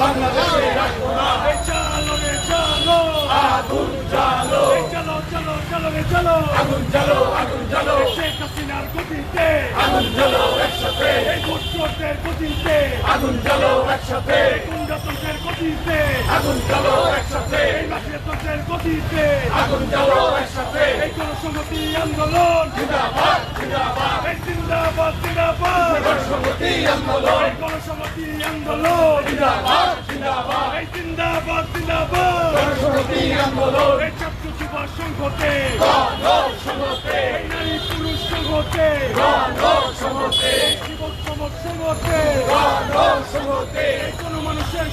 বাংলাদেশে রাখবো না। চলো রে চলো, আগুন জ্বালো, চলো চলো চলো রে চলো, আগুন জ্বালো, আগুন জ্বালো, শেখ হাসিনার গতিতে, আগুন জ্বালো একসাথে, এই ভোটচোরদের গতিতে, আগুন জ্বালো একসাথে, গুন্ডাতন্ত্রের গতিতে, আগুন জ্বালো একসাথে, এই মাফিয়াতন্ত্রের গতিতে, আগুন জ্বালো একসাথে। এই গণসংহতি আন্দোলন জিন্দাবাদ, জিন্দাবাদ, এই জিন্দাবাদ জিন্দাবাদ, গণসংহতি আন্দোলন। এই গণসংহতি আন্দোলন জিন্দাবাদ, জিন্দাবাদ, এই জিন্দাবাদ জিন্দাবাদ, গণসংহতি আন্দোলন। এই ছাত্র যুব সংঘতে, গণসংহতে, এই নারী পুরুষ সংঘতে, গণসংহতে, যুবক সমাজ সংঘতে, গণসংহতে। এই কোনো মানুষের